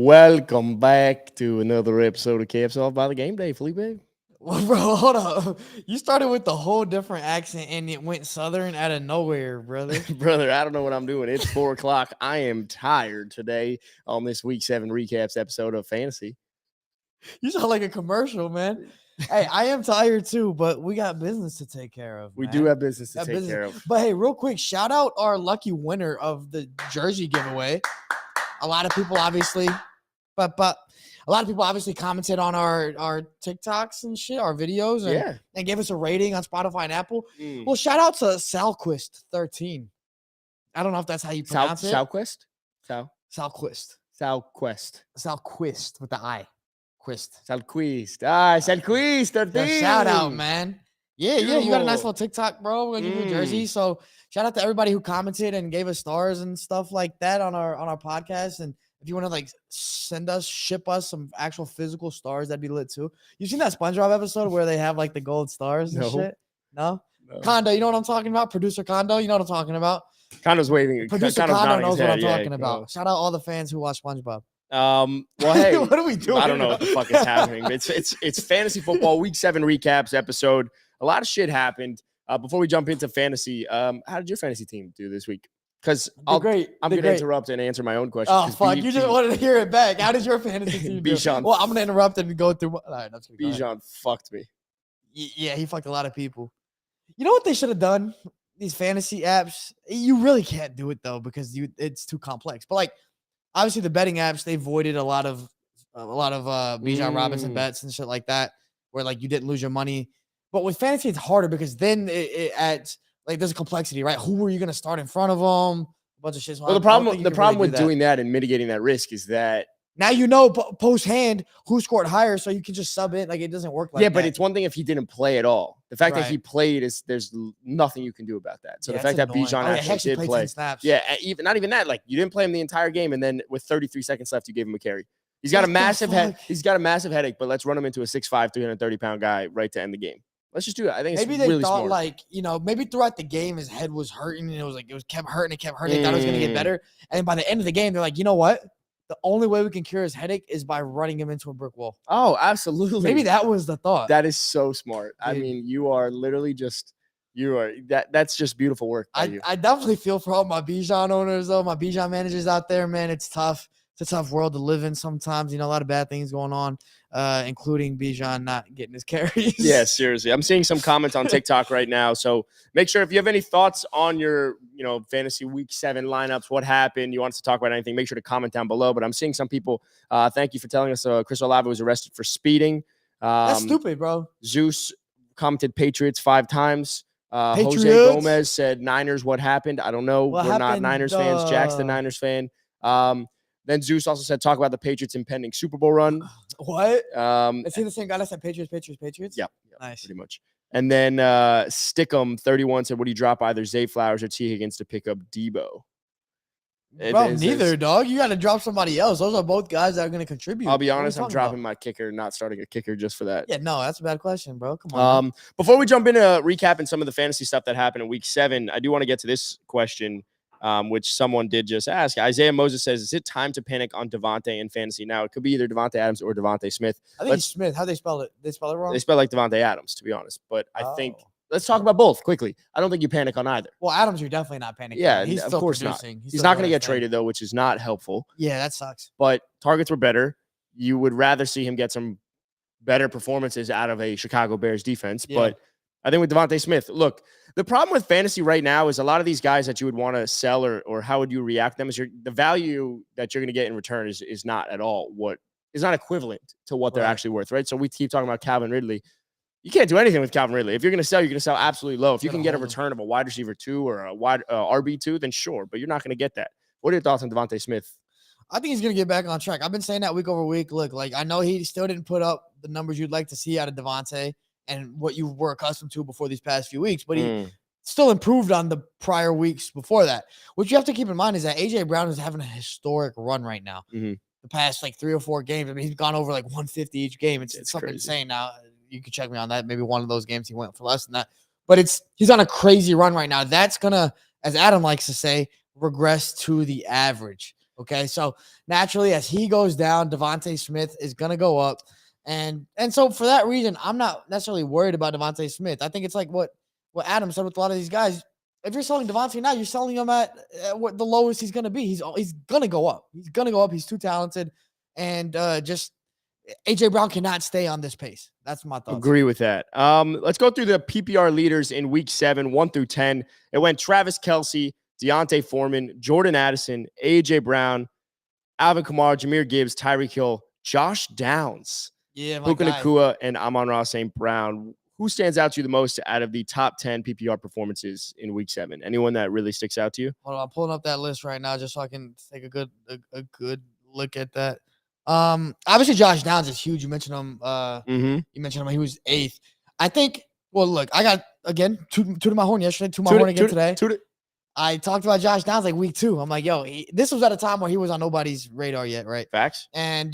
Welcome back to another episode of Caps Off by the Game Day, Felipe. Well, bro, hold up. You started with the whole different accent and it went southern out of nowhere, brother. Brother, I don't know what I'm doing. It's 4 o'clock. I am tired today on this Week 7 Recaps episode of Fantasy. You sound like a commercial, man. Hey, I am tired too, but we got business to take care of. We do have business to take care of. But hey, real quick, shout out our lucky winner of the jersey giveaway. A lot of people obviously commented on our TikToks and shit, our videos, and gave us a rating on Spotify and Apple. Well, shout out to Salquist13. I don't know if that's how you pronounce it. Salquist? Salquist. Salquist with the I. Quist. Salquist. Salquist13. Shout out, man. Yeah, you got a nice little TikTok, bro. We're gonna give you a jersey. So shout out to everybody who commented and gave us stars and stuff like that on our podcast. And if you want to ship us some actual physical stars, that'd be lit too. You seen that SpongeBob episode where they have like the gold stars and shit? No? Condo, you know what I'm talking about? Producer Condo, you know what I'm talking about? Condo's waving. Producer Condo knows what I'm talking about. Shout out all the fans who watch SpongeBob. Well, hey, what are we doing? I don't know what the fuck is happening. It's fantasy football Week 7 recaps episode. A lot of shit happened. Before we jump into fantasy, how did your fantasy team do this week? Because I'm going to interrupt and answer my own question. Oh, fuck. You just wanted to hear it back. How did your fantasy team do? Bijan. Well, I'm going to interrupt and go through. All right, Bijan fucked me. Yeah, he fucked a lot of people. You know what they should have done? These fantasy apps, you really can't do it, though, because it's too complex. But, obviously, the betting apps, they voided a lot of Bijan Robinson bets and shit like that, where, you didn't lose your money. But with fantasy, it's harder because then it adds there's a complexity, right? Who are you going to start in front of them? A bunch of shit. Well, the problem with doing that and mitigating that risk is that now you know post hand who scored higher, so you can just sub it. It doesn't work like that. Yeah, but it's one thing if he didn't play at all. The fact that he played there's nothing you can do about that. So the fact that Bijan actually did play, not even that. You didn't play him the entire game, and then with 33 seconds left, you gave him a carry. He's got a massive headache, but let's run him into a 6'5", 330-pound guy right to end the game. Let's just do that. I think maybe they thought maybe throughout the game his head was hurting and it was kept hurting. They thought it was gonna get better, and by the end of the game they're like, you know what? The only way we can cure his headache is by running him into a brick wall. Oh, absolutely. Maybe that was the thought. That is so smart. Dude. I mean, you are literally that's just beautiful work. I definitely feel for all my Bijan owners though, my Bijan managers out there, man. It's tough. It's a tough world to live in sometimes. A lot of bad things going on, including Bijan not getting his carries. Yeah, seriously. I'm seeing some comments on TikTok right now. So make sure if you have any thoughts on your, fantasy Week 7 lineups, what happened, you want us to talk about anything, make sure to comment down below. But I'm seeing some people, thank you for telling us Chris Olave was arrested for speeding. That's stupid, bro. Zeus commented Patriots 5 times. Jose Gomez said Niners, what happened? I don't know. We're not Niners fans. Jack's the Niners fan. Then Zeus also said, talk about the Patriots' impending Super Bowl run. What? Is he the same guy that said Patriots? Yeah, nice. Pretty much. And then Stickum31 said, would he drop either Zay Flowers or T. Higgins to pick up Debo? Neither, dog. You got to drop somebody else. Those are both guys that are going to contribute. I'll be honest, I'm dropping my kicker, not starting a kicker just for that. Yeah, no, that's a bad question, bro. Come on. Before we jump into recapping some of the fantasy stuff that happened in Week 7, I do want to get to this question. Which someone did just ask. Isaiah Moses says, is it time to panic on Devonte in fantasy? Now, it could be either Devonte Adams or Devonte Smith. I think it's Smith. How they spell it? They spell it wrong? They spell like Devonte Adams, to be honest. But I think, let's talk about both quickly. I don't think you panic on either. Well, Adams, you're definitely not panicking. Yeah, he's of course producing. Not. He's not going to get traded, though, which is not helpful. Yeah, that sucks. But targets were better. You would rather see him get some better performances out of a Chicago Bears defense. Yeah. But I think with Devonte Smith, look, the problem with fantasy right now is a lot of these guys that you would want to sell or how would you react to them is the value that you're going to get in return is not at all is not equivalent to what they're actually worth, right? So we keep talking about Calvin Ridley. You can't do anything with Calvin Ridley. If you're going to sell, you're going to sell absolutely low. If you can get a return of a wide receiver 2 or a wide RB2, then sure, but you're not going to get that. What are your thoughts on Devonte Smith? I think he's going to get back on track. I've been saying that week over week. Look, I know he still didn't put up the numbers you'd like to see out of Devonte and what you were accustomed to before these past few weeks, but he still improved on the prior weeks before that. What you have to keep in mind is that A.J. Brown is having a historic run right now. The past 3 or 4 games, I mean, he's gone over 150 each game. It's something crazy. insane. Now, you can check me on that. Maybe one of those games he went for less than that. But he's on a crazy run right now. That's going to, as Adam likes to say, regress to the average. Okay, so naturally, as he goes down, Devonte Smith is gonna go up, and so for that reason, I'm not necessarily worried about Devonte Smith. I think it's like what Adam said with a lot of these guys. If you're selling Devonte now, you're selling him at what the lowest he's gonna be. He's gonna go up. He's gonna go up. He's too talented, and just AJ Brown cannot stay on this pace. That's my thoughts. Agree with that. Let's go through the PPR leaders in week 7, 1 through 10. It went Travis Kelce, Deontay Foreman, Jordan Addison, AJ Brown, Alvin Kamara, Jahmyr Gibbs, Tyreek Hill, Josh Downs, Puka Nacua, and Amon-Ra St. Brown. Who stands out to you the most out of the top 10 PPR performances in week 7? Anyone that really sticks out to you? Hold on, I'm pulling up that list right now just so I can take a good look at that. Obviously Josh Downs is huge. You mentioned him. You mentioned him. He was 8th. I think. Well, look, I got again to my horn yesterday, to my horn again today. I talked about Josh Downs like week 2. I'm like, yo, this was at a time where he was on nobody's radar yet, right? Facts. And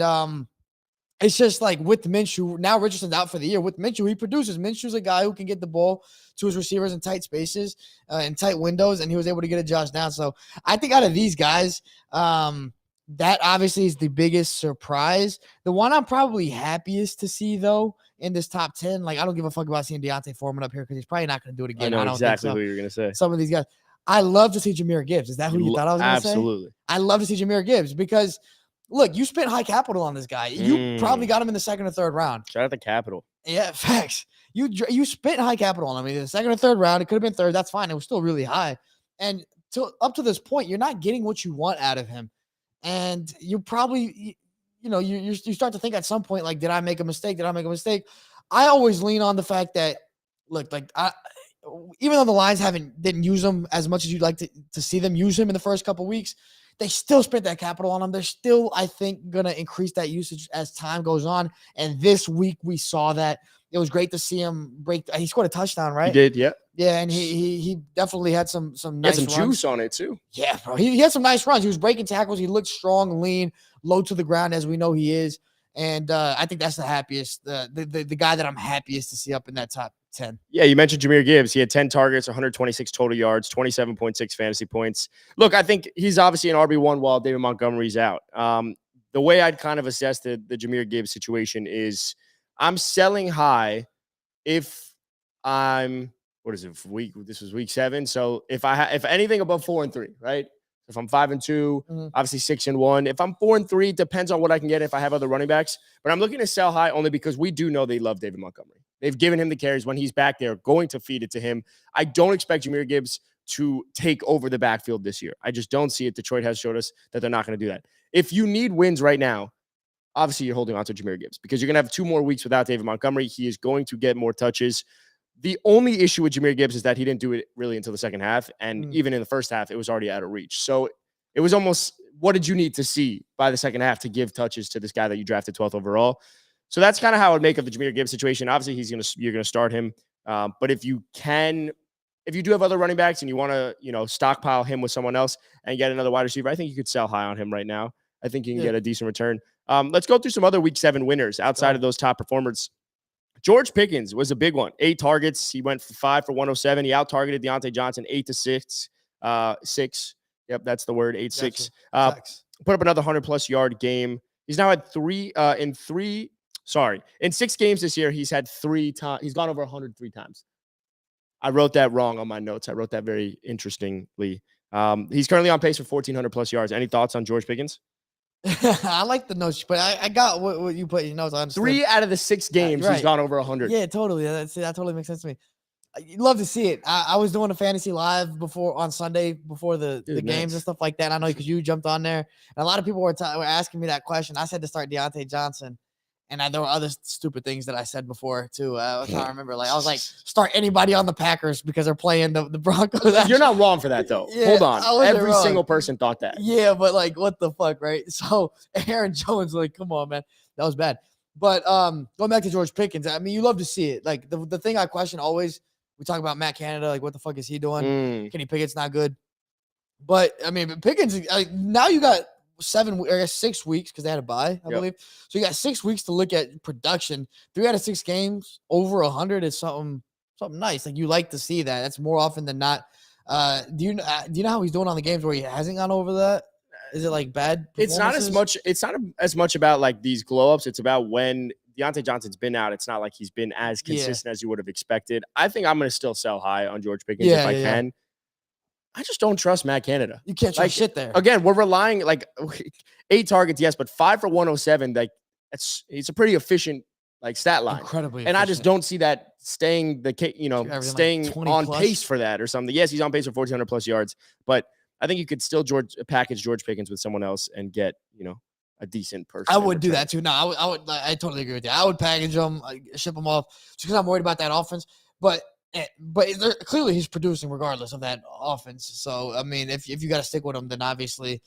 it's just like with Minshew, now Richardson's out for the year. With Minshew, he produces. Minshew's a guy who can get the ball to his receivers in tight spaces, in tight windows, and he was able to get a Josh Downs. So I think out of these guys, that obviously is the biggest surprise. The one I'm probably happiest to see, though, in this top 10, like I don't give a fuck about seeing Deontay Foreman up here because he's probably not going to do it again. I know don't exactly think so. who you're going to say. Some of these guys. I love to see Jahmyr Gibbs. Is that who you thought I was going to say? Absolutely. I love to see Jahmyr Gibbs because – look, you spent high capital on this guy. You probably got him in the 2nd or 3rd round. Shout out to capital. Yeah, facts. You spent high capital on him. In the 2nd or 3rd round. It could have been 3rd. That's fine. It was still really high. And up to this point, you're not getting what you want out of him. And you probably, you start to think at some point, like, did I make a mistake? Did I make a mistake? I always lean on the fact that, look, like even though the Lions didn't use him as much as you'd like to see them use him in the first couple weeks, they still spent that capital on him. They're still, I think, going to increase that usage as time goes on. And this week we saw that. It was great to see him break. He scored a touchdown, right? He did, yeah. Yeah, and he definitely had some nice runs. Juice on it, too. Yeah, bro. He had some nice runs. He was breaking tackles. He looked strong, lean, low to the ground, as we know he is. And I think that's the happiest, the guy that I'm happiest to see up in that top 10. Yeah, you mentioned Jahmyr Gibbs. He had 10 targets, 126 total yards, 27.6 fantasy points. Look, I think he's obviously an RB1 while David Montgomery's out. The way I'd kind of assess the Jahmyr Gibbs situation is I'm selling high if I'm this was week 7. So if anything above 4-3, right? If I'm 5-2, obviously 6-1. If I'm 4-3, it depends on what I can get if I have other running backs. But I'm looking to sell high only because we do know they love David Montgomery. They've given him the carries. When he's back, they're going to feed it to him. I don't expect Jahmyr Gibbs to take over the backfield this year. I just don't see it. Detroit has showed us that they're not going to do that. If you need wins right now, obviously you're holding on to Jahmyr Gibbs because you're going to have 2 more weeks without David Montgomery. He is going to get more touches. The only issue with Jahmyr Gibbs is that he didn't do it really until the second half. And even in the first half, it was already out of reach. So it was almost, what did you need to see by the second half to give touches to this guy that you drafted 12th overall? So that's kind of how I would make of the Jahmyr Gibbs situation. Obviously, you're going to start him. But if you do have other running backs and you want to, stockpile him with someone else and get another wide receiver, I think you could sell high on him right now. I think you can get a decent return. Let's go through some other week 7 winners outside of those top performers. George Pickens was a big one. 8 targets. He went 5 for 107. He out-targeted Deontay Johnson 8-6. 6. Yep, that's the word. 8-6. Put up another 100-plus yard game. He's now had in 6 games this year, he's had 3 times. He's gone over 103 times. I wrote that wrong on my notes. I wrote that very interestingly. He's currently on pace for 1,400-plus yards. Any thoughts on George Pickens? I like the notes, but I got what you put in your notes. I understand. 3 out of the 6 games, he's gone over 100. Yeah, totally. That totally makes sense to me. You'd love to see it. I was doing a fantasy live on Sunday before the games and stuff like that. I know because you jumped on there, and a lot of people were asking me that question. I said to start Deontay Johnson, and there were other stupid things that I said before too. I can't remember. Like I was like, start anybody on the Packers because they're playing the Broncos. You're not wrong for that though. Yeah, hold on, every single person thought that. Yeah, but like, what the fuck, right? So Aaron Jones, like, come on, man, that was bad. But going back to George Pickens, I mean, you love to see it. Like the thing I question always. We talk about Matt Canada, like what the fuck is he doing? Kenny Pickett's not good. But I mean, Pickens, now you got 6 weeks because they had a bye, I believe. So you got 6 weeks to look at production. 3 out of 6 games over 100 is something nice. Like you like to see that. That's more often than not. Do you know how he's doing on the games where he hasn't gone over that? Is it like bad? It's not as much about like these glow ups. It's about when Deontay Johnson's been out. It's not like he's been as consistent as you would have expected. I think I'm going to still sell high on George Pickens if I can. I just don't trust Matt Canada. You can't trust shit there. Again, we're relying 8 targets, yes, but 5 for 107. Like it's a pretty efficient stat line. Incredibly efficient. I just don't see that staying staying on pace for that or something. Yes, he's on pace for 1,400 plus yards, but I think you could still package George Pickens with someone else and get a decent person. I would do that too. No, I totally agree with you. I would package him, ship him off, just because I'm worried about that offense. But clearly he's producing regardless of that offense. So I mean, if you got to stick with him, then obviously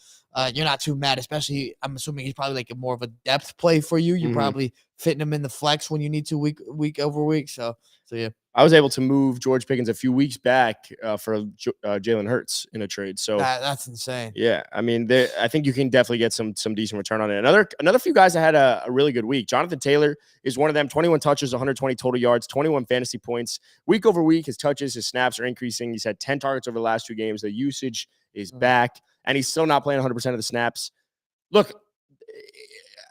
you're not too mad. Especially, I'm assuming he's probably like more of a depth play for you. You're probably fitting him in the flex when you need to week over week. So yeah. I was able to move George Pickens a few weeks back for Jalen Hurts in a trade. So that's insane. Yeah, I mean, I think you can definitely get some decent return on it. Another few guys that had a really good week. Jonathan Taylor is one of them. 21 touches, 120 total yards, 21 fantasy points. Week over week, his touches, his snaps are increasing. He's had 10 targets over the last 2 games. The usage is back, and he's still not playing 100% of the snaps. Look,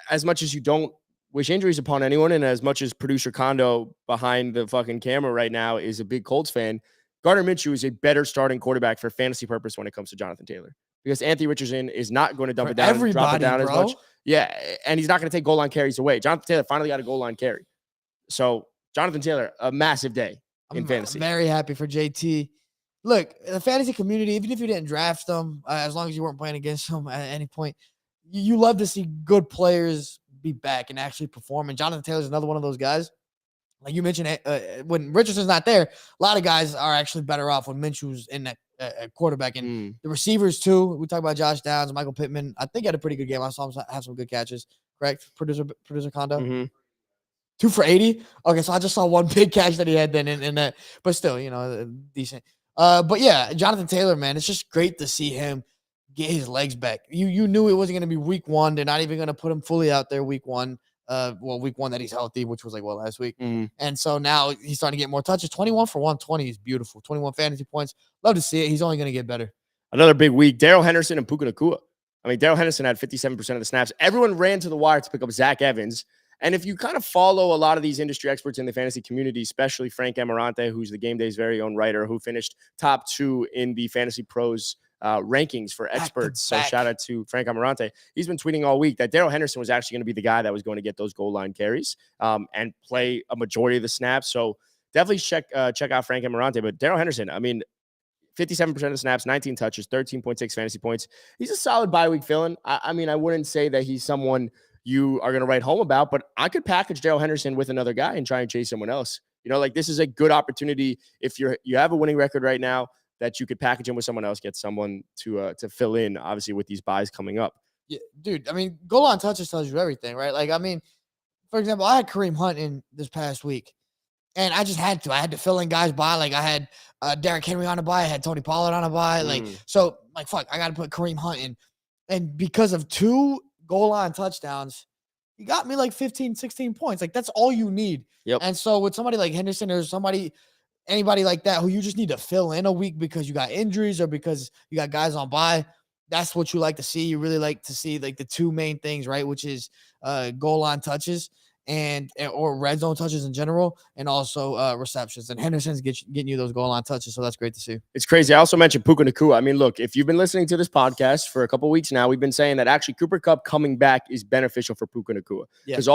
as much as you don't wish injuries upon anyone, and as much as producer Kondo behind the fucking camera right now is a big Colts fan, Gardner Minshew is a better starting quarterback for fantasy purpose when it comes to Jonathan Taylor, because Anthony Richardson is not going to dump it down and drop it down as much. Yeah, and he's not going to take goal line carries away. Jonathan Taylor finally got a goal line carry. So Jonathan Taylor, a massive day in fantasy. I'm very happy for JT. Look, the fantasy community, even if you didn't draft them, as long as you weren't playing against them at any point, you love to see good players be back and actually perform. And Jonathan Taylor's another one of those guys. Like you mentioned, when Richardson's not there, a lot of guys are actually better off when Minshew's in that quarterback. And the receivers too. We talk about Josh Downs, Michael Pittman. I think he had a pretty good game. I saw him have some good catches. Correct, producer Kondo. 2 for 80. Okay, so I just saw one big catch that he had then in that, but still, decent. But yeah, Jonathan Taylor, man, it's just great to see him get his legs back. You knew it wasn't going to be week 1. They're not even going to put him fully out there week 1. Week 1 that he's healthy, which was last week. And so now he's starting to get more touches. 21 for 120 is beautiful. 21 fantasy points. Love to see it. He's only going to get better. Another big week. Darrell Henderson and Puka Nacua. I mean, Darrell Henderson had 57% of the snaps. Everyone ran to the wire to pick up Zach Evans. And if you kind of follow a lot of these industry experts in the fantasy community, especially Frank Amarante, who's the Game Day's very own writer, who finished top 2 in the Fantasy Pros rankings for experts. So shout out to Frank Amarante. He's been tweeting all week that Darrell Henderson was actually going to be the guy that was going to get those goal line carries and play a majority of the snaps. So definitely check out Frank Amarante. But Darrell Henderson, I mean, 57% of the snaps, 19 touches, 13.6 fantasy points. He's a solid bye week fill-in. I mean, I wouldn't say that he's someone you are going to write home about, but I could package Darrell Henderson with another guy and try and chase someone else. This is a good opportunity if you have a winning record right now, that you could package him with someone else, get someone to fill in, obviously, with these buys coming up. Yeah, dude, I mean, goal line touches tells you everything, right? Like, I mean, for example, I had Kareem Hunt in this past week, and I just had to. I had to fill in guys' buy. Like, I had Derrick Henry on a buy. I had Tony Pollard on a buy. Fuck, I got to put Kareem Hunt in. And because of 2 goal line touchdowns, he got me 15, 16 points. Like, that's all you need. Yep. And so with somebody like Henderson or anybody like that who you just need to fill in a week because you got injuries or because you got guys on bye, that's what you like to see. You really like to see the 2 main things, right? Which is goal line touches or red zone touches in general, and also receptions. And Henderson's getting you those goal line touches, so that's great to see. It's crazy. I also mentioned Puka Nacua. I mean, look, if you've been listening to this podcast for a couple of weeks now, we've been saying that actually Cooper Kupp coming back is beneficial for Puka Nacua because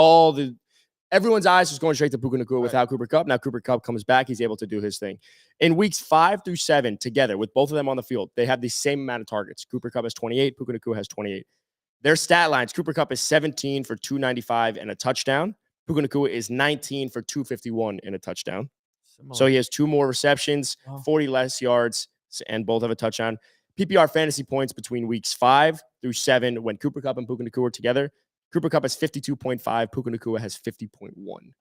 everyone's eyes is going straight to Puka Nacua without Cooper Kupp. Now Cooper Kupp comes back. He's able to do his thing. In weeks 5 through 7 together with both of them on the field, they have the same amount of targets. Cooper Kupp has 28. Puka Nacua has 28. Their stat lines, Cooper Kupp is 17 for 295 and a touchdown. Puka Nacua is 19 for 251 and a touchdown. So he has 2 more receptions, 40 less yards, and both have a touchdown. PPR fantasy points between weeks 5 through 7 when Cooper Kupp and Puka Nacua are together. Cooper Kupp has 52.5. Puka Nacua has 50.1.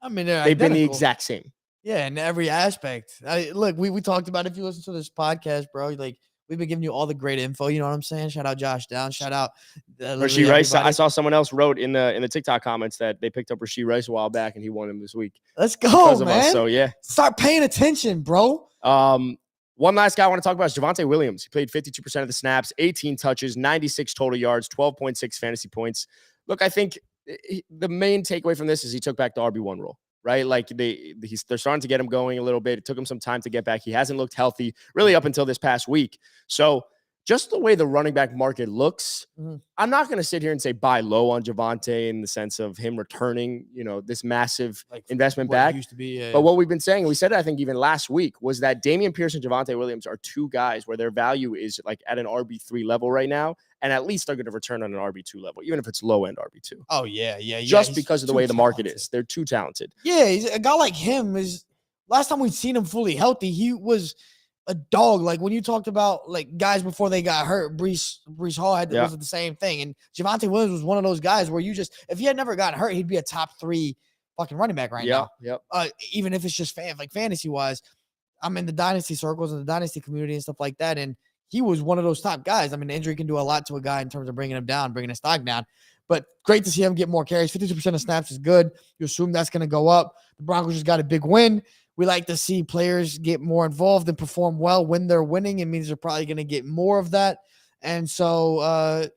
I mean, they've been the exact same. Yeah, in every aspect. Look, we talked about, if you listen to this podcast, bro, we've been giving you all the great info. You know what I'm saying? Shout out Josh Downs. Shout out Rashee Rice. I saw someone else wrote in the TikTok comments that they picked up Rashee Rice a while back and he won him this week. Let's go, man. So yeah, start paying attention, bro. One One last guy I want to talk about is Devonte Williams. He played 52% of the snaps, 18 touches, 96 total yards, 12.6 fantasy points. Look, I think the main takeaway from this is he took back the RB1 role, right? Like they're starting to get him going a little bit. It took him some time to get back. He hasn't looked healthy really up until this past week. So just the way the running back market looks, I'm not going to sit here and say buy low on Javonte in the sense of him returning, this massive investment back. Used to be, But what we've been saying, we said it, I think even last week, was that Dameon Pierce and Javonte Williams are two guys where their value is like at an RB3 level right now. And at least they're going to return on an RB2 level, even if it's low end RB2. Oh, yeah. Just because of the way the market is. They're too talented. Yeah, a guy like him is, last time we'd seen him fully healthy, he was a dog. Like when you talked about like guys before they got hurt, Breece Hall was the same thing. And Javonte Williams was one of those guys where if he had never gotten hurt, he'd be a top 3 fucking running back right now. Yep. Even if it's just fantasy wise. I'm in the dynasty circles and the dynasty community and stuff like that. And he was one of those top guys. I mean, the injury can do a lot to a guy in terms of bringing him down, bringing his stock down. But great to see him get more carries. 52% of snaps is good. You assume that's going to go up. The Broncos just got a big win. We like to see players get more involved and perform well when they're winning. It means they're probably going to get more of that. And so,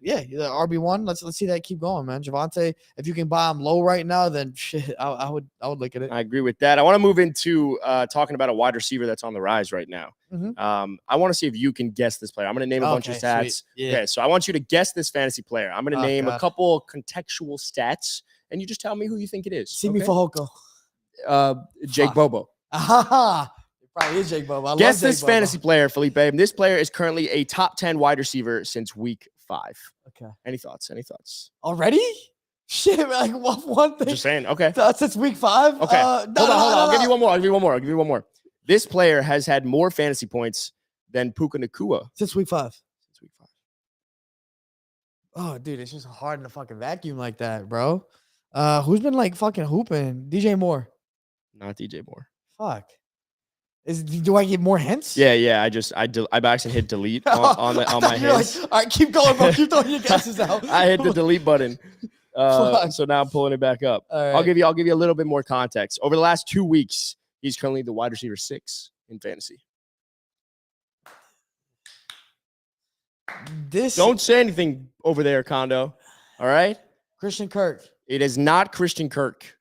the RB1, let's see that keep going, man. Javonte, if you can buy him low right now, then shit, I would look at it. I agree with that. I want to move into talking about a wide receiver that's on the rise right now. I want to see if you can guess this player. I'm going to name a bunch of stats. Yeah. Okay, so I want you to guess this fantasy player. I'm going to name a couple contextual stats, and you just tell me who you think it is. See me for Hoko. Jake Bobo. It probably is Jake Bobo. Guess this fantasy player, Felipe. This player is currently a top 10 wide receiver since week 5. Okay. Any thoughts? Already? Shit, like one thing. Just saying. Okay. Since week 5? Okay. Hold on. I'll give you one more. This player has had more fantasy points than Puka Nacua. Since week 5. Oh, dude, it's just hard in a fucking vacuum like that, bro. Who's been like fucking hooping? DJ Moore. Not DJ Moore. Fuck. Do I get more hints? Yeah. I accidentally hit delete on my hints. Like, all right, keep going, bro. Keep throwing your guesses out. I hit the delete button. So now I'm pulling it back up. Right. I'll give you a little bit more context. Over the last 2 weeks, he's currently the wide receiver 6 in fantasy. Don't say anything over there, Kondo. All right? Christian Kirk. It is not Christian Kirk.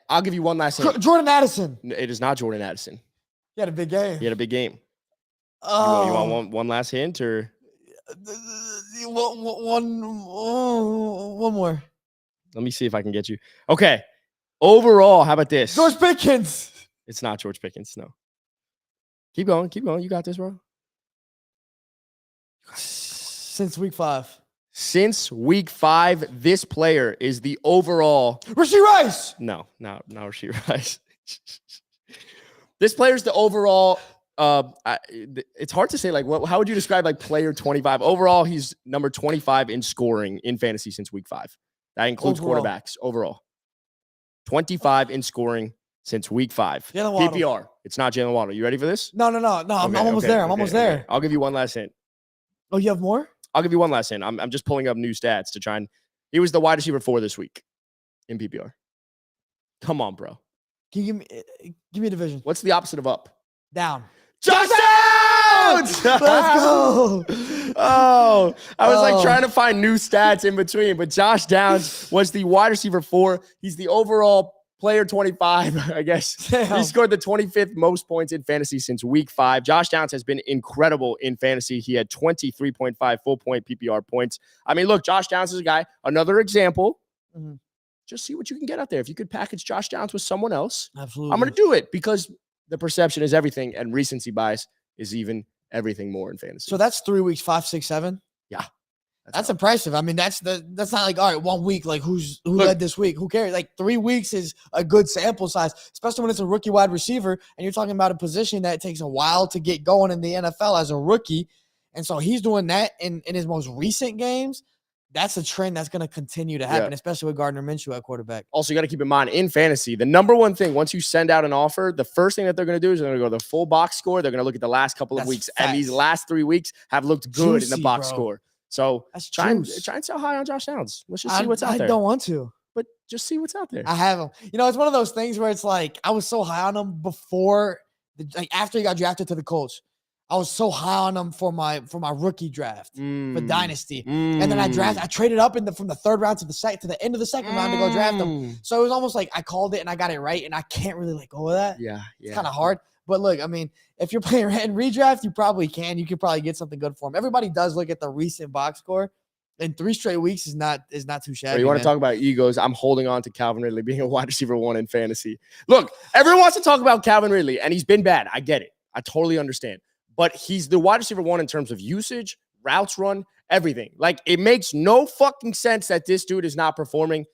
I'll give you one last hint. Jordan Addison. It is not Jordan Addison. He had a big game. You want one last hint or one more? Let me see if I can get you. Okay. Overall, how about this? George Pickens. It's not George Pickens. No. Keep going. You got this, bro. Since week 5. Since week 5, this player is the overall. Rashee Rice. No, not Rashee Rice. This player is the overall. It's hard to say. Like, how would you describe like player 25? Overall, he's number 25 in scoring in fantasy since week 5. That includes quarterbacks. Overall, 25 in scoring since week 5. PPR. It's not Jalen Waddle. You ready for this? No. I'm almost there. I'm almost there. I'll give you one last hint. Oh, you have more? I'll give you one last hint. I'm just pulling up new stats to try and. He was the wide receiver 4 this week in PPR. Come on, bro. Can you give me a division? What's the opposite of up? Down. Josh Downs! Let's go. I was like trying to find new stats in between, but Josh Downs was the wide receiver 4. He's the overall player 25, I guess. Damn. He scored the 25th most points in fantasy since week 5. Josh Downs has been incredible in fantasy. He had 23.5 full-point PPR points. I mean, look, Josh Downs is a guy. Another example. Just see what you can get out there. If you could package Josh Downs with someone else, absolutely, I'm going to do it because the perception is everything, and recency bias is even everything more in fantasy. So that's 3 weeks, 5, 6, 7. Yeah. That's impressive. I mean, that's not like, all right, 1 week, like who led this week? Who cares? Like 3 weeks is a good sample size, especially when it's a rookie wide receiver and you're talking about a position that takes a while to get going in the NFL as a rookie. And so he's doing that in his most recent games. That's a trend that's going to continue to happen, especially with Gardner Minshew at quarterback. Also, you got to keep in mind, in fantasy, the number one thing, once you send out an offer, the first thing that they're going to do is they're going to go to the full box score. They're going to look at the last couple of weeks. Facts. And these last 3 weeks have looked good in the box score. So try and sell high on Josh Downs. Let's just see what's out there. I don't want to. But just see what's out there. I have him. You know, it's one of those things where it's like I was so high on him before like after he got drafted to the Colts, I was so high on him for my rookie draft for Dynasty. And then I traded up from the third round to the end of the second round to go draft him. So it was almost like I called it and I got it right, and I can't really let go of that. Yeah. It's kind of hard. But look, I mean, if you're playing in redraft, you probably can. You could probably get something good for him. Everybody does look at the recent box score, and 3 straight weeks is not too shabby. So you want to talk about egos? I'm holding on to Calvin Ridley being a wide receiver 1 in fantasy. Look, everyone wants to talk about Calvin Ridley, and he's been bad. I get it. I totally understand. But he's the wide receiver 1 in terms of usage, routes run, everything. Like, it makes no fucking sense that this dude is not performing.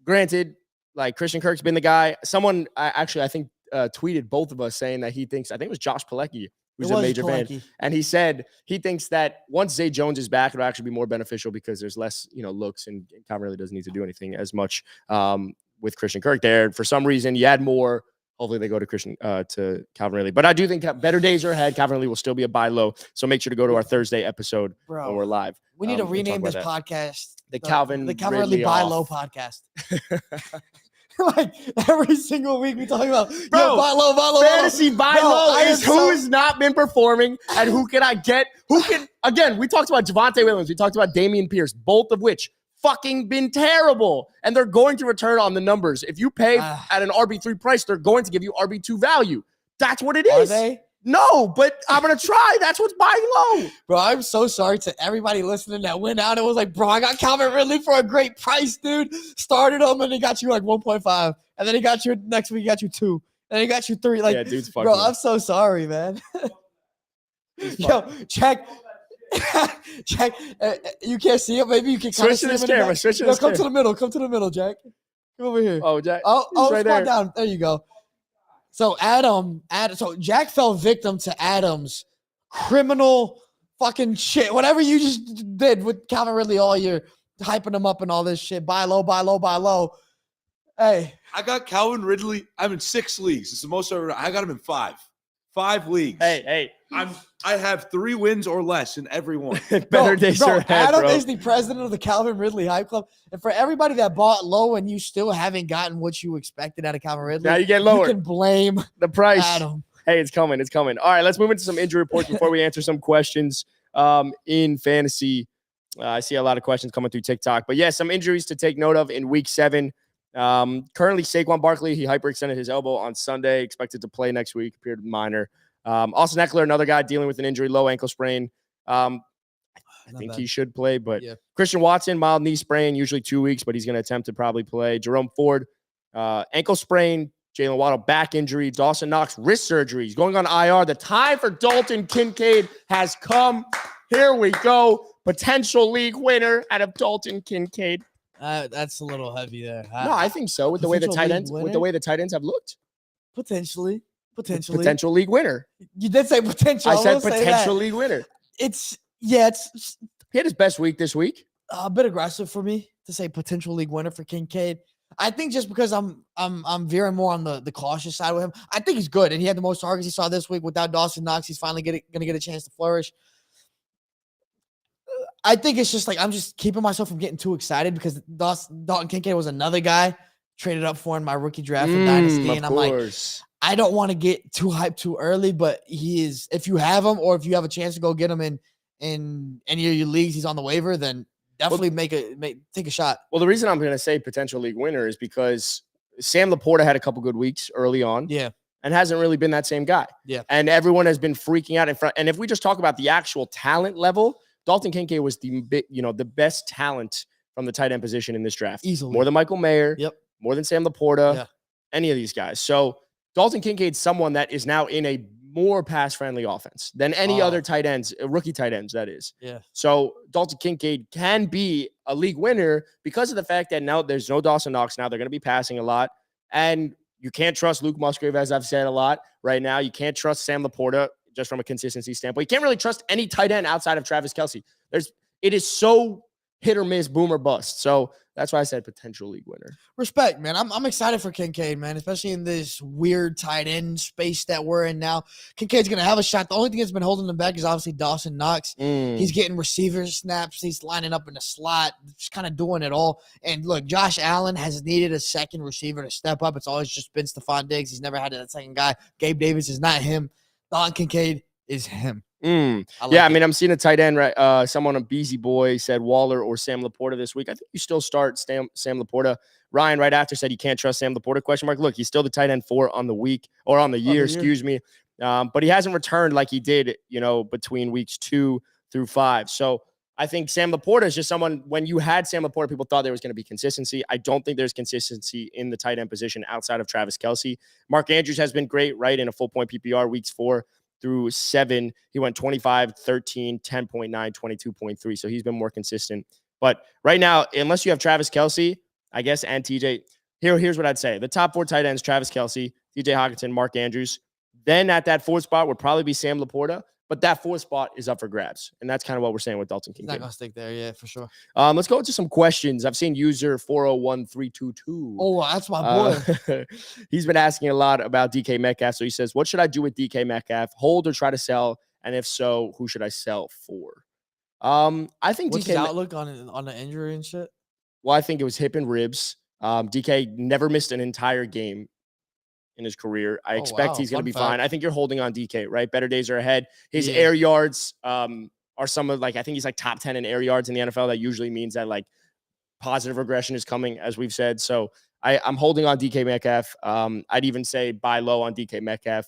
Granted, like, Christian Kirk's been the guy. Someone, I think, tweeted both of us saying that he thinks, I think it was Josh Pilecki, who's a major fan. And he said he thinks that once Zay Jones is back, it'll actually be more beneficial because there's less, looks, and Calvin really doesn't need to do anything as much with Christian Kirk there. For some reason, you add more. Hopefully they go to Calvin Ridley. But I do think better days are ahead. Calvin Ridley will still be a buy low. So make sure to go to our Thursday episode when we're live. We need to rename this podcast the Calvin Ridley buy low podcast. Like every single week we talk about buy low. Fantasy buy low is who has not been performing and who can I get? Again, we talked about Javonte Williams. We talked about Dameon Pierce, both of which fucking been terrible, and they're going to return on the numbers. If you pay at an RB3 price, they're going to give you RB2 value. That's what it is. Are they? No, but I'm going to try. That's what's buying low. Bro, I'm so sorry to everybody listening that went out and was like, bro, I got Calvin Ridley for a great price, dude. Started him, and he got you like 1.5. And then he got you next week, he got you 2. And he got you 3. Like, yeah, dude's fucking. Bro, I'm so sorry, man. Yo, check. You can't see it. Maybe you can kind of see it. Come to the middle, Jack. Come over here. Oh, Jack. Oh, right there. Down. There you go. So so Jack fell victim to Adam's criminal fucking shit. Whatever you just did with Calvin Ridley all year, hyping him up and all this shit. Buy low. Hey. I got Calvin Ridley. I'm in 6 leagues. It's the most ever. I got him in 5. 5 leagues. Hey. I have 3 wins or less in every one. Better days are ahead, Adam bro. is the president of the Calvin Ridley Hype Club. And for everybody that bought low and you still haven't gotten what you expected out of Calvin Ridley, now you get lower. You can blame the price. Adam. Hey, it's coming. All right, let's move into some injury reports before we answer some questions in fantasy. I see a lot of questions coming through TikTok. But yeah, some injuries to take note of in week 7. Currently, Saquon Barkley, he hyperextended his elbow on Sunday, expected to play next week, appeared minor. Austin Eckler, another guy dealing with an injury, low ankle sprain. I think he should play, but Christian Watson, mild knee sprain, usually 2 weeks, but he's going to attempt to probably play. Jerome Ford, ankle sprain. Jalen Waddle, back injury. Dawson Knox, wrist surgery. He's going on IR. The time for Dalton Kincaid has come. Here we go. Potential league winner out of Dalton Kincaid. That's a little heavy there. No, I think so. With the way the tight ends have looked. Potential league winner. You did say potential. I said potential league winner. He had his best week this week. A bit aggressive for me to say potential league winner for Kincaid. I think just because I'm veering more on the cautious side with him. I think he's good, and he had the most targets he saw this week without Dawson Knox. He's finally going to get a chance to flourish. I think it's just like I'm just keeping myself from getting too excited because Dalton Kincaid was another guy traded up for in my rookie draft for Dynasty, and I'm like, I don't want to get too hyped too early, but he is. If you have him, or if you have a chance to go get him in any of your leagues, he's on the waiver, then definitely take a shot. Well, the reason I'm going to say potential league winner is because Sam Laporta had a couple good weeks early on. Yeah. And hasn't really been that same guy. Yeah. And everyone has been freaking out in front. And if we just talk about the actual talent level, Dalton Kincaid was the best talent from the tight end position in this draft. Easily. More than Michael Mayer. Yep. More than Sam Laporta. Any of these guys. So Dalton Kincaid's someone that is now in a more pass-friendly offense than any other tight ends, rookie tight ends, that is. Yeah. So Dalton Kincaid can be a league winner because of the fact that now there's no Dawson Knox. Now they're going to be passing a lot. And you can't trust Luke Musgrave, as I've said a lot right now. You can't trust Sam Laporta just from a consistency standpoint. You can't really trust any tight end outside of Travis Kelce. It is so hit or miss, boom or bust. So that's why I said potential league winner. Respect, man. I'm excited for Kincaid, man, especially in this weird tight end space that we're in now. Kincaid's going to have a shot. The only thing that's been holding him back is obviously Dawson Knox. He's getting receiver snaps. He's lining up in the slot, just kind of doing it all. And look, Josh Allen has needed a second receiver to step up. It's always just been Stephon Diggs. He's never had that second guy. Gabe Davis is not him. Dalton Kincaid is him. I mean, I'm seeing a tight end, right? Someone on Beezy Boy said Waller or Sam Laporta this week. I think you still start Sam Laporta. Ryan right after said you can't trust Sam Laporta, question mark. Look, he's still the tight end 4 on the week or on the year, excuse me. But he hasn't returned like he did, between weeks 2 through 5. So I think Sam Laporta is just someone, when you had Sam Laporta, people thought there was going to be consistency. I don't think there's consistency in the tight end position outside of Travis Kelce. Mark Andrews has been great, right? In a full point PPR weeks 4 through 7, he went 25, 13, 10.9, 22.3. So he's been more consistent. But right now, unless you have Travis Kelce, I guess, and TJ, here's what I'd say. The top 4 tight ends, Travis Kelce, TJ Hockenson, Mark Andrews. Then at that 4th spot would probably be Sam Laporta. But that 4th spot is up for grabs. And that's kind of what we're saying with Dalton King. He's not going to stick there, yeah, for sure. Let's go into some questions. I've seen user 401322. Oh, that's my boy. He's been asking a lot about DK Metcalf. So he says, what should I do with DK Metcalf? Hold or try to sell? And if so, who should I sell for? I think What's DK his outlook on the injury and shit? Well, I think it was hip and ribs. DK never missed an entire game in his career. I expect he's going to be fine. I think you're holding on DK, right? Better days are ahead. His air yards are some of, I think he's like top 10 in air yards in the NFL. That usually means that like positive regression is coming, as we've said. So I'm holding on DK Metcalf. I'd even say buy low on DK Metcalf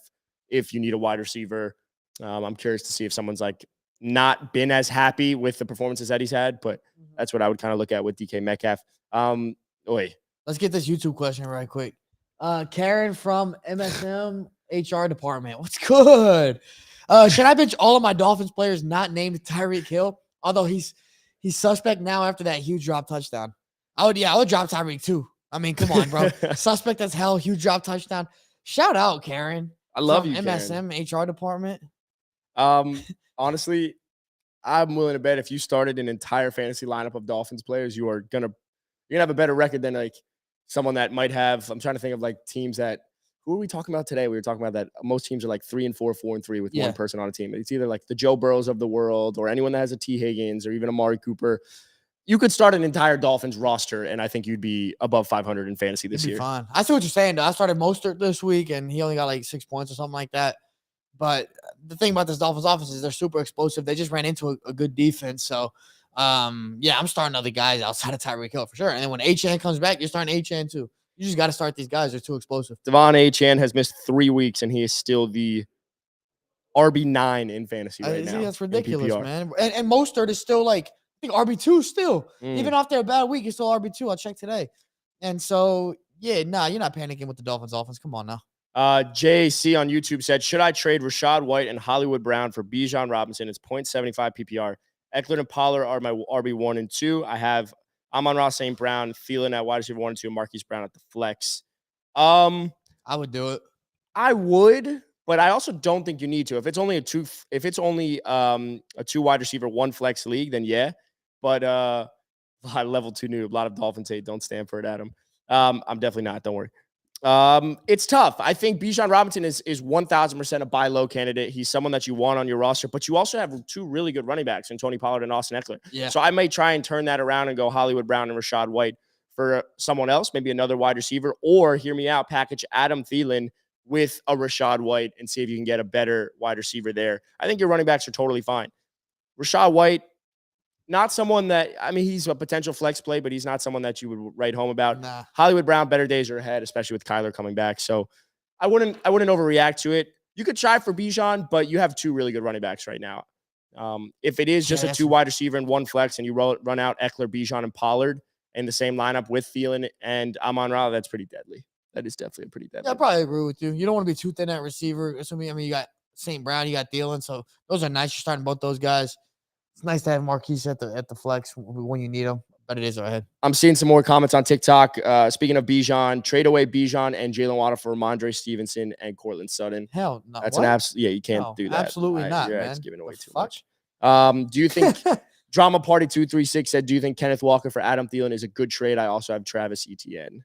if you need a wide receiver. I'm curious to see if someone's like not been as happy with the performances that he's had, but that's what I would kind of look at with DK Metcalf. Let's get this YouTube question right quick. Karen from MSM HR department. What's good? Should I bench all of my Dolphins players not named Tyreek Hill? Although he's suspect now after that huge drop touchdown. I would drop Tyreek too. I mean, come on, bro. Suspect as hell, huge drop touchdown. Shout out, Karen. I love you, MSM Karen. HR department. Honestly, I'm willing to bet if you started an entire fantasy lineup of Dolphins players, you're gonna have a better record than like someone that might have. I'm trying to think of like teams that. Who are we talking about today? We were talking about that most teams are like 3-4, 4-3 with one person on a team. It's either like the Joe Burrows of the world or anyone that has a T. Higgins or even Amari Cooper. You could start an entire Dolphins roster, and I think you'd be above 500 in fantasy this year. Fine. I see what you're saying, though. I started Mostert this week, and he only got like 6 points or something like that. But the thing about this Dolphins offense is they're super explosive. They just ran into a good defense. So, I'm starting other guys outside of Tyreek Hill for sure. And then when Achane comes back, you're starting Achane too. You just got to start these guys. They're too explosive. Devon Achane has missed 3 weeks, and he is still the RB9 in fantasy right now. That's ridiculous, man. And Mostert is still like, I think RB2 still. Even after a bad week, he's still RB2. I checked today. And so, you're not panicking with the Dolphins offense. Come on now. JC on YouTube said, should I trade Rachaad White and Hollywood Brown for Bijan Robinson? It's 0.75 PPR. Eckler and Pollard are my RB1 and 2. I have Amon-Ra St. Brown, Thielen at wide receiver 1 and 2, Marquise Brown at the flex. I would do it. I would, but I also don't think you need to. If it's only a 2 wide receiver, 1 flex league, then yeah. But level 2 noob, a lot of Dolphins hate. Don't stand for it, Adam. I'm definitely not. Don't worry. It's tough. I think Bijan Robinson is 1,000% a buy low candidate. He's someone that you want on your roster, but you also have 2 really good running backs in Tony Pollard and Austin Eckler. Yeah. So I may try and turn that around and go Hollywood Brown and Rachaad White for someone else, maybe another wide receiver, or hear me out, package Adam Thielen with a Rachaad White and see if you can get a better wide receiver there. I think your running backs are totally fine. Rachaad White, not someone that, I mean, he's a potential flex play, but he's not someone that you would write home about. Nah. Hollywood Brown, better days are ahead, especially with Kyler coming back. So I wouldn't overreact to it. You could try for Bijan, but you have 2 really good running backs right now. If it is just a 2 wide receiver and 1 flex, and you run out Eckler, Bijan, and Pollard in the same lineup with Thielen and Amon-Ra, that's pretty deadly. That is definitely a pretty deadly. Yeah, I probably agree with you. You don't want to be too thin at receiver. I mean, you got St. Brown, you got Thielen, so those are nice. You're starting both those guys. It's nice to have Marquise at the flex when you need them, but it is ahead. I'm seeing some more comments on TikTok. Speaking of Bijan, trade away Bijan and Jalen Waddle for Ramondre Stevenson and Cortland Sutton. Hell no. That's an absolute. Yeah, you can't do that. Absolutely not, man. It's giving away too fuck? much. Do you think Drama Party 236 said, do you think Kenneth Walker for Adam Thielen is a good trade? I also have Travis Etienne.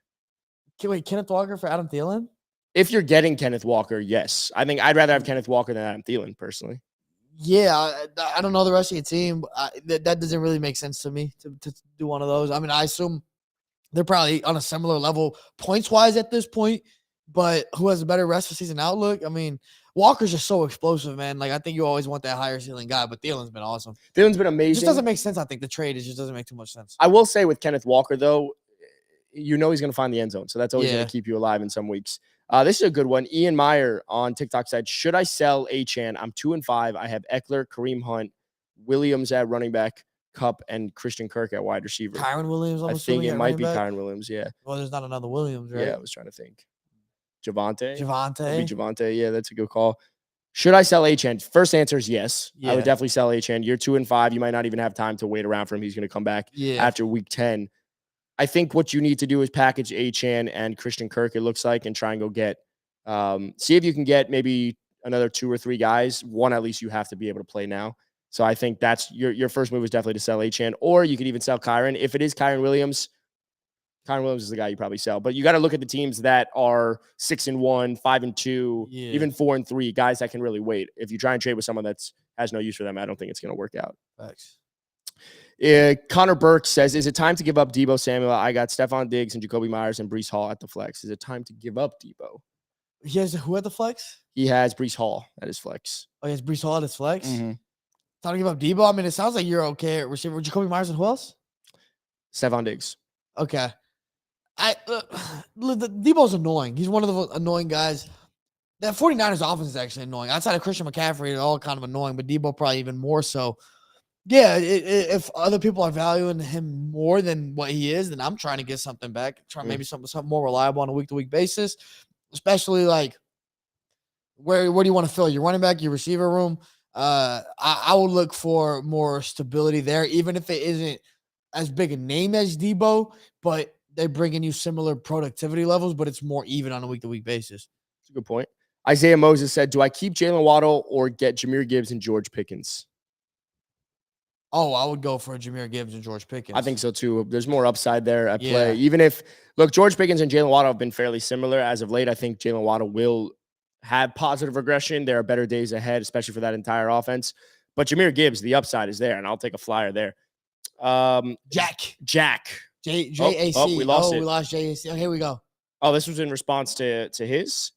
Wait, Kenneth Walker for Adam Thielen? If you're getting Kenneth Walker, yes. I think I'd rather have Kenneth Walker than Adam Thielen, personally. Yeah, I don't know the rest of your team. That doesn't really make sense to me to do one of those. I mean, I assume they're probably on a similar level points-wise at this point, but who has a better rest of season outlook? I mean, Walker's just so explosive, man. Like, I think you always want that higher ceiling guy, but Thielen's been awesome. Thielen's been It amazing. just doesn't make sense, I think. The trade just doesn't make too much sense. I will say with Kenneth Walker, though, you know he's going to find the end zone, so that's always going Yeah. to keep you alive in some weeks. This is a good one. Ian Meyer on TikTok said, should I sell Achane? I'm 2-5. I have Eckler, Kareem Hunt, Williams at running back, Kupp, and Christian Kirk at wide receiver. Kyron Williams, I think it might be Kyron Williams, yeah. Well, there's not another Williams, right? Yeah, I was trying to think. Javonte? Javonte. Javonte, yeah, that's a good call. Should I sell Achane? First answer is yes. I Yeah. would definitely sell Achane. You're 2-5. You might not even have time to wait around for him. He's going to come back after week 10. I think what you need to do is package Achane and Christian Kirk, it looks like, and try and go get see if you can get maybe another 2 or 3 guys. One at least you have to be able to play now. So I think that's your first move is definitely to sell Achane, or you could even sell Kyron. If it is Kyron Williams is the guy you probably sell. But you got to look at the teams that are 6-1, 5-2, even 4-3, guys that can really wait. If you try and trade with someone that has no use for them, I don't think it's going to work out. Thanks. Connor Burke says, is it time to give up Deebo Samuel? I got Stephon Diggs and Jacoby Myers and Breece Hall at the flex. Is it time to give up Deebo? He has who at the flex? He has Breece Hall at his flex. Oh, he has Breece Hall at his flex? Mm-hmm. Time to give up Deebo? I mean, it sounds like you're okay at receiver. Jacoby Myers and who else? Stephon Diggs. Okay. Debo's annoying. He's one of the annoying guys. That 49ers offense is actually annoying. Outside of Christian McCaffrey, they're all kind of annoying, but Deebo probably even more so. Yeah, if other people are valuing him more than what he is, then I'm trying to get something back. Maybe something more reliable on a week-to-week basis, especially like where do you want to fill your running back, your receiver room? I would look for more stability there, even if it isn't as big a name as Deebo, but they're bringing you similar productivity levels, but it's more even on a week-to-week basis. That's a good point. Isaiah Moses said, do I keep Jalen Waddle or get Jahmyr Gibbs and George Pickens? Oh, I would go for Jahmyr Gibbs and George Pickens. I think so too. There's more upside there at play. Yeah. Even if, look, George Pickens and Jalen Waddle have been fairly similar as of late. I think Jalen Waddle will have positive regression. There are better days ahead, especially for that entire offense. But Jahmyr Gibbs, the upside is there, and I'll take a flyer there. Jack. J-A-C. Oh, we lost it. We lost J-A-C. Oh, here we go. Oh, this was in response to his?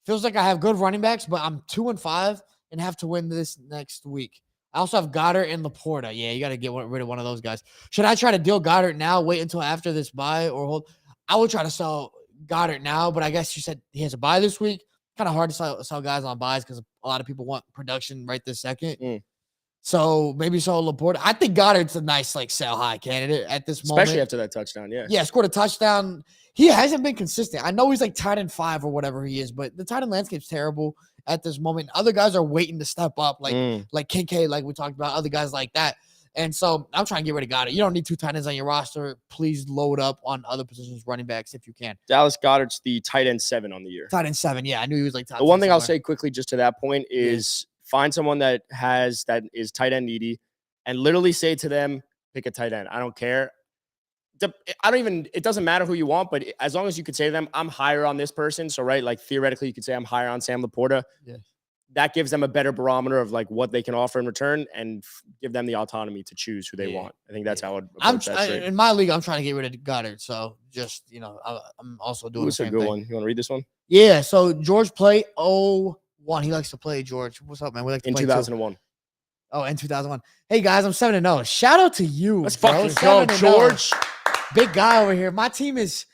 Feels like I have good running backs, but I'm 2-5 and have to win this next week. I also have Goddard and Laporta. Yeah, you got to get rid of one of those guys. Should I try to deal Goddard now, wait until after this bye, or hold? I would try to sell Goddard now, but I guess you said he has a bye this week. Kind of hard to sell guys on buys because a lot of people want production right this second. So maybe sell Laporta. I think Goddard's a nice sell high candidate at this moment. Especially after that touchdown, yeah. Yeah, scored a touchdown. He hasn't been consistent. I know he's tight end 5 or whatever he is, but the tight end landscape's terrible at this moment. Other guys are waiting to step up, like Kincaid, like we talked about, other guys like that. And so I'm trying to get rid of Goddard. You don't need 2 tight ends on your roster. Please load up on other positions, running backs, if you can. Dallas Goedert's the tight end 7 on the year. Tight end 7, yeah. I knew he was top. The one thing I'll say quickly just to that point is find someone that is tight end needy and literally say to them, pick a tight end. I don't care. It doesn't matter who you want, but as long as you could say to them, I'm higher on this person. So, right, theoretically, you could say I'm higher on Sam Laporta. Yeah. That gives them a better barometer of what they can offer in return and give them the autonomy to choose who they want. I think that's how I'd approach that trade. In my league, I'm trying to get rid of Goddard. So just, I'm also doing the same thing. That's a good one. You want to read this one? Yeah. So George play 01. He likes to play, George. What's up, man? We like to in play 2001. Oh, in 2001. Hey guys, I'm 7-0. Shout out to you. Let's fucking go, George. Big guy over here. My team is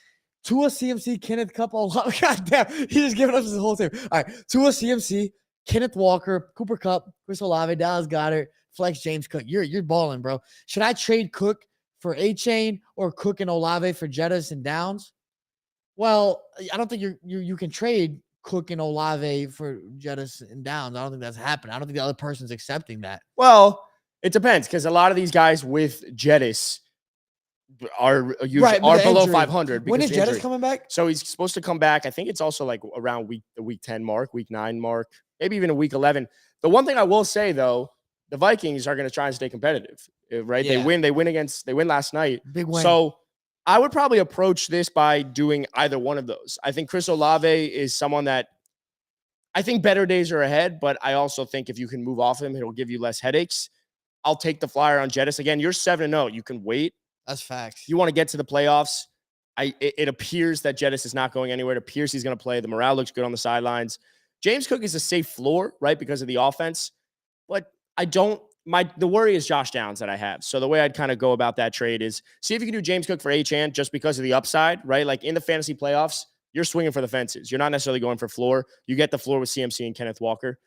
Tua, CMC, Kenneth Cup. Oh, God damn. He just giving us his whole team. All right. Tua, CMC, Kenneth Walker, Cooper Kupp, Chris Olave, Dallas Goedert, Flex, James Cook. You're balling, bro. Should I trade Cook for A-Chain or Cook and Olave for Jettis and Downs? Well, I don't think you can trade Cook and Olave for Jettis and Downs. I don't think that's happening. I don't think the other person's accepting that. Well, it depends because a lot of these guys with Jettis are below 500. When is Jettis coming back? So he's supposed to come back. I think it's also around the week 10 mark, week 9 mark, maybe even a week 11. The one thing I will say though the Vikings are going to try and stay competitive, right? Yeah. They win last night. Big win. So I would probably approach this by doing either one of those. I think Chris Olave is someone that I think better days are ahead, but I also think if you can move off him, it'll give you less headaches. I'll take the flyer on Jettis. Again, you're 7-0. You can wait. That's facts. You want to get to the playoffs. It appears that Jettis is not going anywhere. It appears he's going to play. The morale looks good on the sidelines. James Cook is a safe floor, right, because of the offense. But the worry is Josh Downs that I have. So the way I'd kind of go about that trade is see if you can do James Cook for Achane just because of the upside, right? Like in the fantasy playoffs, you're swinging for the fences. You're not necessarily going for floor. You get the floor with CMC and Kenneth Walker.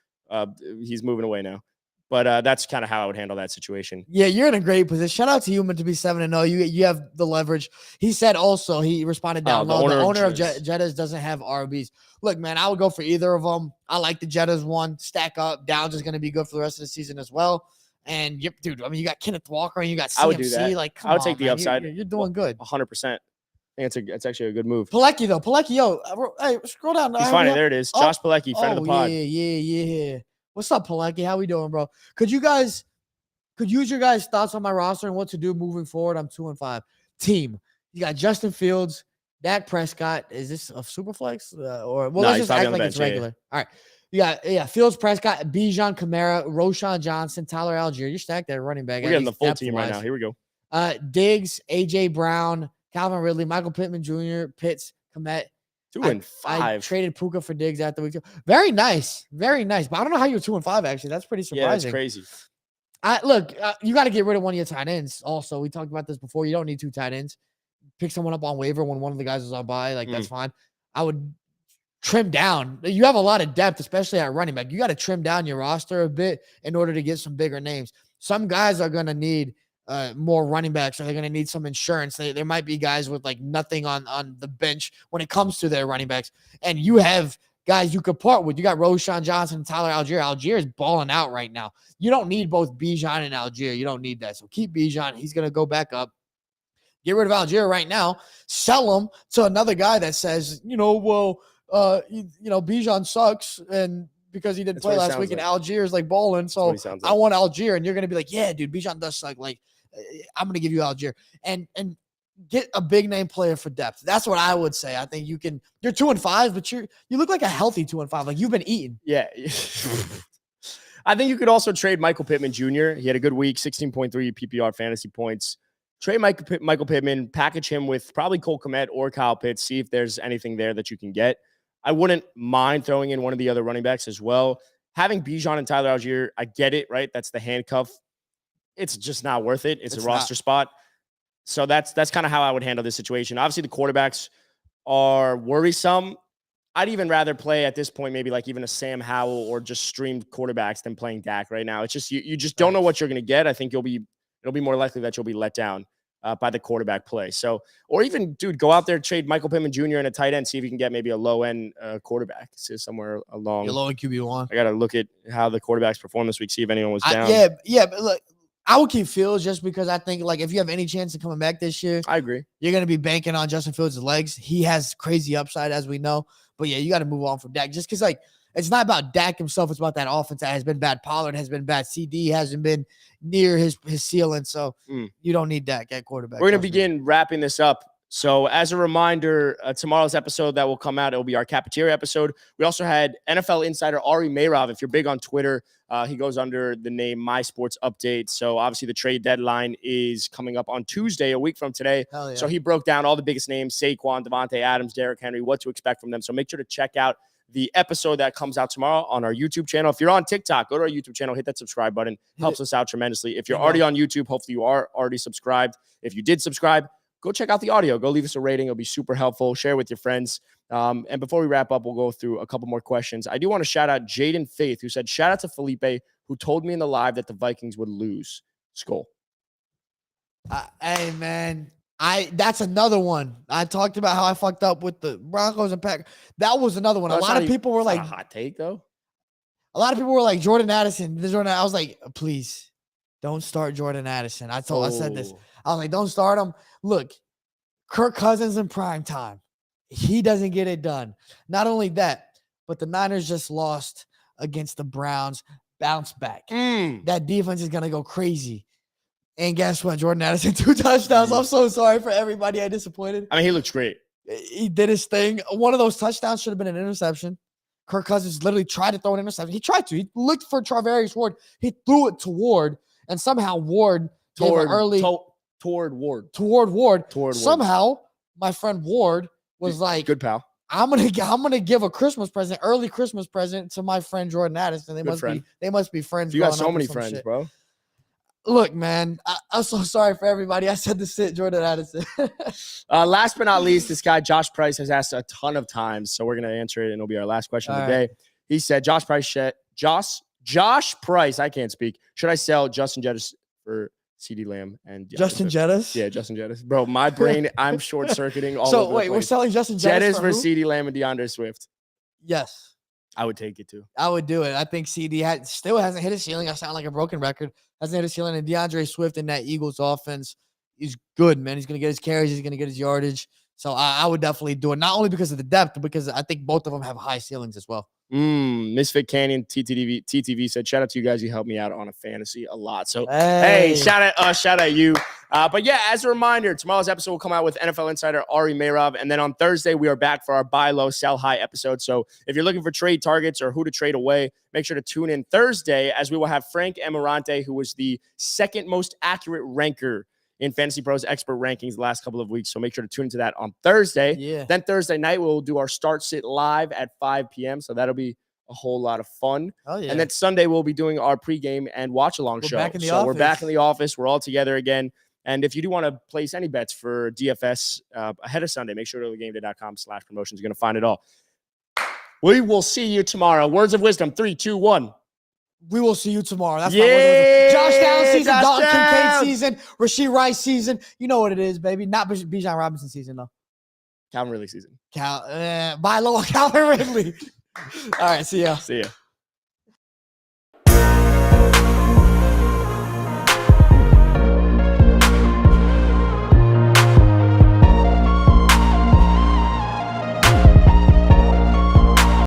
He's moving away now. But that's kind of how I would handle that situation. Yeah, you're in a great position. Shout out to Human to be 7-0. You have the leverage. He said also, he responded down low. The owner of Jettas doesn't have RBs. Look, man, I would go for either of them. I like the Jettas one. Stack up. Downs is going to be good for the rest of the season as well. And, dude, I mean, you got Kenneth Walker and you got CMC. I would do that. Like, come I would on, take the man. upside. You're doing good. 100%. I think it's actually a good move. Pilecki, though. Pilecki, hey, scroll down. He's fine. There it is. Josh Pilecki, friend of the pod. Yeah. What's up, Pilecki? How we doing, bro? Could use your guys' thoughts on my roster and what to do moving forward? I'm 2-5. Team. You got Justin Fields, Dak Prescott. Is this a super flex? Let's just act like it's regular. All right. You got Fields, Prescott, Bijan, Kamara, Roshan Johnson, Tyler Algier. You're stacked there running back. We're getting the full team right now. Here we go. Diggs, AJ Brown, Calvin Ridley, Michael Pittman Jr., Pitts, Komet. 2-5. I traded Puka for Diggs after week 2. Very nice. Very nice. But I don't know how you're 2-5, actually. That's pretty surprising. Yeah, that's crazy. Look, you got to get rid of one of your tight ends. Also, we talked about this before. You don't need 2 tight ends. Pick someone up on waiver when one of the guys is on bye. Like, that's fine. I would trim down. You have a lot of depth, especially at running back. You got to trim down your roster a bit in order to get some bigger names. Some guys are going to need more running backs, or they're going to need some insurance. There might be guys with like nothing on the bench when it comes to their running backs. And you have guys you could part with. You got Roshan Johnson and Tyler Algier. Algier is balling out right now. You don't need both Bijan and Algier. You don't need that. So keep Bijan. He's going to go back up. Get rid of Algier right now. Sell him to another guy that says, Bijan sucks and because he didn't play last week, and Algier is like balling. So I want Algier, and you're going to be like, yeah, dude, Bijan does suck. Like, I'm going to give you Algier and get a big name player for depth. That's what I would say. I think you can. You're 2-5, but you look like a healthy 2-5. Like you've been eating. Yeah. I think you could also trade Michael Pittman Jr. He had a good week, 16.3 PPR fantasy points. Trade Michael Pittman, package him with probably Cole Kmet or Kyle Pitts. See if there's anything there that you can get. I wouldn't mind throwing in one of the other running backs as well. Having Bijan and Tyler Algier, I get it, right? That's the handcuff. It's just not worth it. It's a roster spot. So that's kind of how I would handle this situation. Obviously, the quarterbacks are worrisome. I'd even rather play at this point, maybe like even a Sam Howell or just streamed quarterbacks than playing Dak right now. It's just you just don't know what you're going to get. I think it'll be more likely that you'll be let down by the quarterback play. So, or even, dude, go out there, trade Michael Pittman Jr. and a tight end, see if you can get maybe a low-end quarterback. So somewhere along. You're low-end QB1. I got to look at how the quarterbacks performed this week, see if anyone was down. Yeah, but look, I would keep Fields just because I think, like, if you have any chance of coming back this year, I agree. You're going to be banking on Justin Fields' legs. He has crazy upside, as we know. But, yeah, you got to move on from Dak just because, like, it's not about Dak himself. It's about that offense that has been bad. Pollard has been bad. CD hasn't been near his ceiling. So you don't need Dak at quarterback. We're going to begin wrapping this up. So as a reminder, tomorrow's episode that will come out, it'll be our cafeteria episode. We also had NFL insider Ari Meirov. If you're big on Twitter, he goes under the name My Sports Update. So obviously the trade deadline is coming up on Tuesday, a week from today. Yeah. So he broke down all the biggest names, Saquon, Devontae Adams, Derrick Henry, what to expect from them. So make sure to check out the episode that comes out tomorrow on our YouTube channel. If you're on TikTok, go to our YouTube channel, hit that subscribe button. Helps us out tremendously. If you're already on YouTube, hopefully you are already subscribed. If you did subscribe, go check out the audio. Go leave us a rating. It'll be super helpful. Share with your friends. And before we wrap up, we'll go through a couple more questions. I do want to shout out Jaden Faith, who said, shout out to Felipe, who told me in the live that the Vikings would lose. Skol. Hey, man. That's another one. I talked about how I fucked up with the Broncos and Packers. That was another one. A lot of people were like, a hot take though. A lot of people were like Jordan Addison. I was like, please don't start Jordan Addison. I said this. I was like, don't start him. Look, Kirk Cousins in prime time. He doesn't get it done. Not only that, but the Niners just lost against the Browns. bounce back. Mm. That defense is going to go crazy. And guess what? Jordan Addison, 2 touchdowns. I'm so sorry for everybody I disappointed. I mean, he looks great. He did his thing. One of those touchdowns should have been an interception. Kirk Cousins literally tried to throw an interception. He tried to. He looked for Travarius Ward. He threw it to Ward, and somehow Ward Toward Ward. Ward. Somehow, my friend Ward was like, good pal. I'm gonna give a early Christmas present to my friend Jordan Addison. They must be friends. You got so many friends, bro. Look, man, I'm so sorry for everybody. I said to sit Jordan Addison. Last but not least, this guy, Josh Price, has asked a ton of times, so we're going to answer it, and it'll be our last question of the day. He said, Josh Price, I can't speak. Should I sell Justin Jettis for CeeDee Lamb and Justin Jettis? Yeah, Justin Jettis. Bro, my brain, I'm short-circuiting all so over wait, the we're place. selling Justin Jettis for CeeDee Lamb and DeAndre Swift. Yes. I would take it too. I would do it. I think CD still hasn't hit his ceiling. I sound like a broken record. Hasn't hit his ceiling. And DeAndre Swift in that Eagles offense, he's good, man. He's going to get his carries. He's going to get his yardage. So I would definitely do it. Not only because of the depth, but because I think both of them have high ceilings as well. Misfit Canyon TTV said, shout out to you guys. You helped me out on a fantasy a lot. So, hey shout out us, shout out you. But yeah, as a reminder, tomorrow's episode will come out with NFL insider Ari Meirov. And then on Thursday, we are back for our buy low, sell high episode. So if you're looking for trade targets or who to trade away, make sure to tune in Thursday as we will have Frank Emirante, who was the second most accurate ranker in Fantasy Pros expert rankings the last couple of weeks. So make sure to tune into that on Thursday. Yeah. Then Thursday night, we'll do our start sit live at 5 p.m. So that'll be a whole lot of fun. Oh, yeah. And then Sunday, we'll be doing our pregame and watch along show. Back in the office. We're back in the office. We're all together again. And if you do want to place any bets for DFS ahead of Sunday, make sure to go to gameday.com/promotions. You're going to find it all. We will see you tomorrow. Words of wisdom. 3, 2, 1. We will see you tomorrow. That's my word. Josh Downs season, Dalton King season, Rashee Rice season. You know what it is, baby. Not Bijan Robinson season, though. Calvin Ridley season. Buy low on Calvin Ridley. All right, see ya. See ya.